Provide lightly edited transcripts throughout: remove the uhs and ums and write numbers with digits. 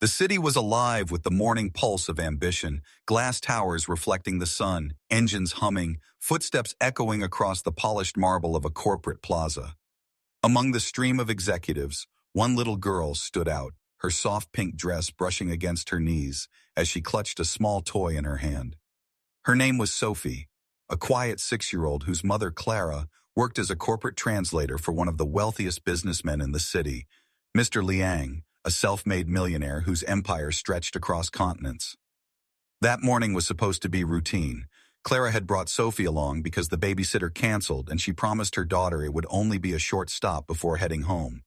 The city was alive with the morning pulse of ambition, glass towers reflecting the sun, engines humming, footsteps echoing across the polished marble of a corporate plaza. Among the stream of executives, one little girl stood out, her soft pink dress brushing against her knees as she clutched a small toy in her hand. Her name was Sophie, a quiet 6-year-old whose mother, Clara, worked as a corporate translator for one of the wealthiest businessmen in the city, Mr. Liang, a self-made millionaire whose empire stretched across continents. That morning was supposed to be routine. Clara had brought Sophie along because the babysitter canceled and she promised her daughter it would only be a short stop before heading home.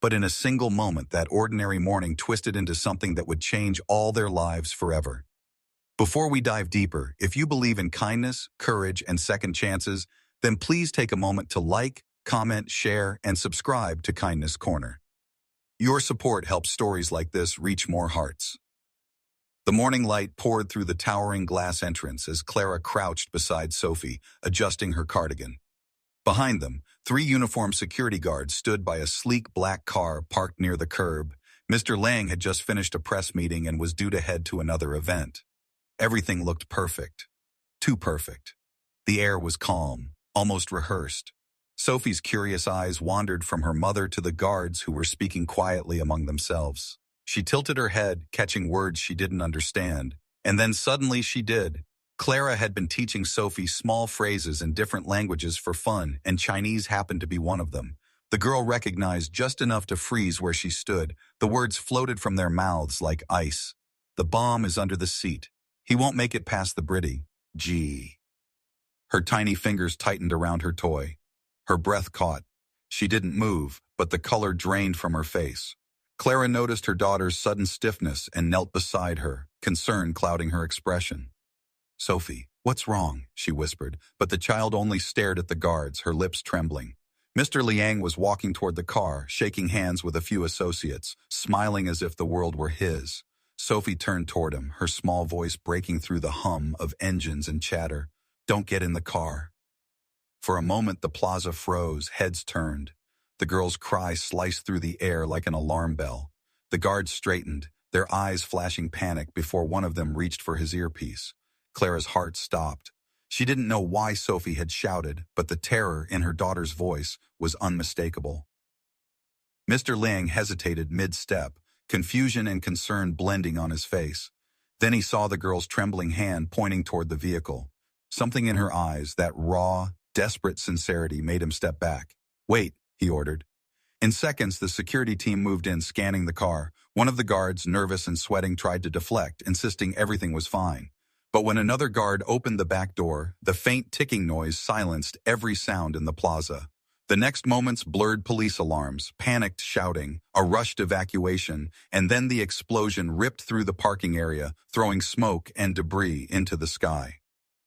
But in a single moment, that ordinary morning twisted into something that would change all their lives forever. Before we dive deeper, if you believe in kindness, courage, and second chances, then please take a moment to like, comment, share, and subscribe to Kindness Corner. Your support helps stories like this reach more hearts. The morning light poured through the towering glass entrance as Clara crouched beside Sophie, adjusting her cardigan. Behind them, 3 uniformed security guards stood by a sleek black car parked near the curb. Mr. Lang had just finished a press meeting and was due to head to another event. Everything looked perfect. Too perfect. The air was calm, almost rehearsed. Sophie's curious eyes wandered from her mother to the guards who were speaking quietly among themselves. She tilted her head, catching words she didn't understand, and then suddenly she did. Clara had been teaching Sophie small phrases in different languages for fun, and Chinese happened to be one of them. The girl recognized just enough to freeze where she stood. The words floated from their mouths like ice. The bomb is under the seat. He won't make it past the bridge. Gee. Her tiny fingers tightened around her toy. Her breath caught. She didn't move, but the color drained from her face. Clara noticed her daughter's sudden stiffness and knelt beside her, concern clouding her expression. "Sophie, what's wrong?" she whispered, but the child only stared at the guards, her lips trembling. Mr. Liang was walking toward the car, shaking hands with a few associates, smiling as if the world were his. Sophie turned toward him, her small voice breaking through the hum of engines and chatter. "Don't get in the car." For a moment, the plaza froze, heads turned. The girl's cry sliced through the air like an alarm bell. The guards straightened, their eyes flashing panic before one of them reached for his earpiece. Clara's heart stopped. She didn't know why Sophie had shouted, but the terror in her daughter's voice was unmistakable. Mr. Liang hesitated mid-step, confusion and concern blending on his face. Then he saw the girl's trembling hand pointing toward the vehicle. Something in her eyes, that raw, desperate sincerity, made him step back. "Wait," he ordered. In seconds, the security team moved in, scanning the car. One of the guards, nervous and sweating, tried to deflect, insisting everything was fine. But when another guard opened the back door, the faint ticking noise silenced every sound in the plaza. The next moments blurred police alarms, panicked shouting, a rushed evacuation, and then the explosion ripped through the parking area, throwing smoke and debris into the sky.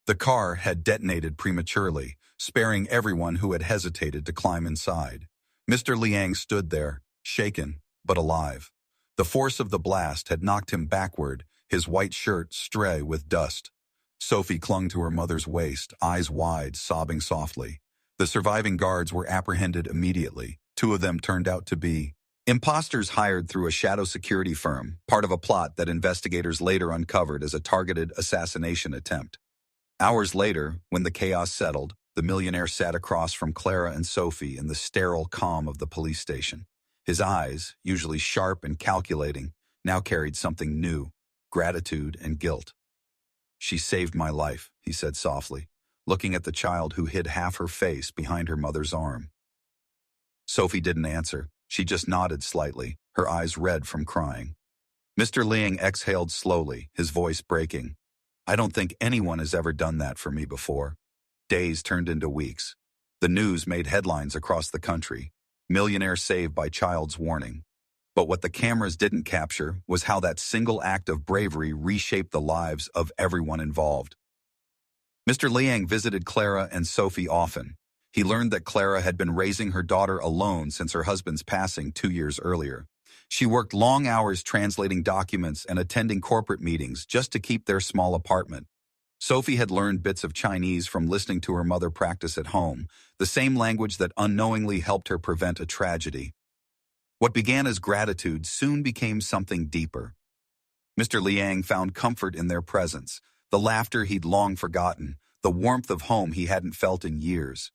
The car had detonated prematurely, sparing everyone who had hesitated to climb inside. Mr. Liang stood there, shaken, but alive. The force of the blast had knocked him backward, his white shirt stray with dust. Sophie clung to her mother's waist, eyes wide, sobbing softly. The surviving guards were apprehended immediately. 2 of them turned out to be imposters hired through a shadow security firm, part of a plot that investigators later uncovered as a targeted assassination attempt. Hours later, when the chaos settled, the millionaire sat across from Clara and Sophie in the sterile calm of the police station. His eyes, usually sharp and calculating, now carried something new: gratitude and guilt. "She saved my life," he said softly, looking at the child who hid half her face behind her mother's arm. Sophie didn't answer. She just nodded slightly, her eyes red from crying. Mr. Liang exhaled slowly, his voice breaking. "I don't think anyone has ever done that for me before." Days turned into weeks. The news made headlines across the country. Millionaire saved by child's warning. But what the cameras didn't capture was how that single act of bravery reshaped the lives of everyone involved. Mr. Liang visited Clara and Sophie often. He learned that Clara had been raising her daughter alone since her husband's passing 2 years earlier. She worked long hours translating documents and attending corporate meetings just to keep their small apartment. Sophie had learned bits of Chinese from listening to her mother practice at home, the same language that unknowingly helped her prevent a tragedy. What began as gratitude soon became something deeper. Mr. Liang found comfort in their presence, the laughter he'd long forgotten, the warmth of home he hadn't felt in years.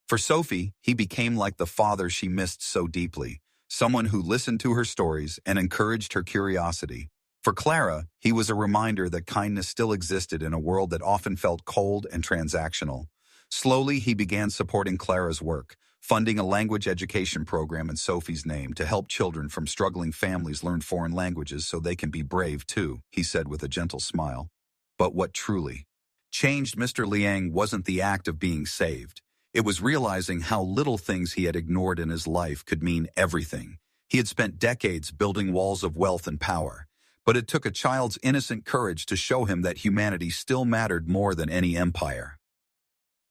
For Sophie, he became like the father she missed so deeply, someone who listened to her stories and encouraged her curiosity. For Clara, he was a reminder that kindness still existed in a world that often felt cold and transactional. Slowly, he began supporting Clara's work, funding a language education program in Sophie's name to help children from struggling families learn foreign languages so they can be brave too, he said with a gentle smile. But what truly changed Mr. Liang wasn't the act of being saved. It was realizing how little things he had ignored in his life could mean everything. He had spent decades building walls of wealth and power, but it took a child's innocent courage to show him that humanity still mattered more than any empire.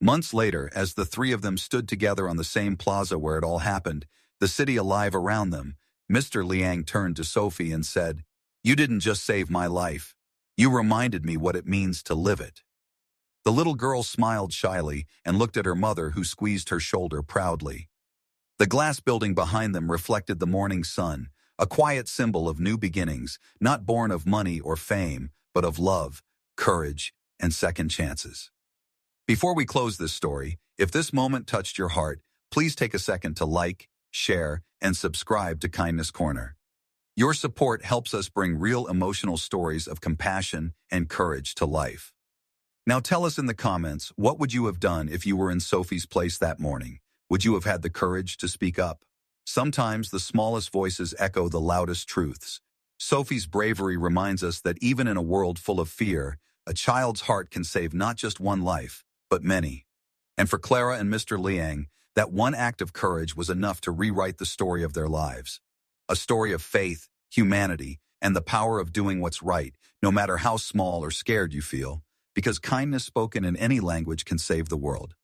Months later, as the three of them stood together on the same plaza where it all happened, the city alive around them, Mr. Liang turned to Sophie and said, "You didn't just save my life. You reminded me what it means to live it." The little girl smiled shyly and looked at her mother, who squeezed her shoulder proudly. The glass building behind them reflected the morning sun, a quiet symbol of new beginnings, not born of money or fame, but of love, courage, and second chances. Before we close this story, if this moment touched your heart, please take a second to like, share, and subscribe to Kindness Corner. Your support helps us bring real emotional stories of compassion and courage to life. Now tell us in the comments, what would you have done if you were in Sophie's place that morning? Would you have had the courage to speak up? Sometimes the smallest voices echo the loudest truths. Sophie's bravery reminds us that even in a world full of fear, a child's heart can save not just one life, but many. And for Clara and Mr. Liang, that one act of courage was enough to rewrite the story of their lives. A story of faith, humanity, and the power of doing what's right, no matter how small or scared you feel, because kindness spoken in any language can save the world.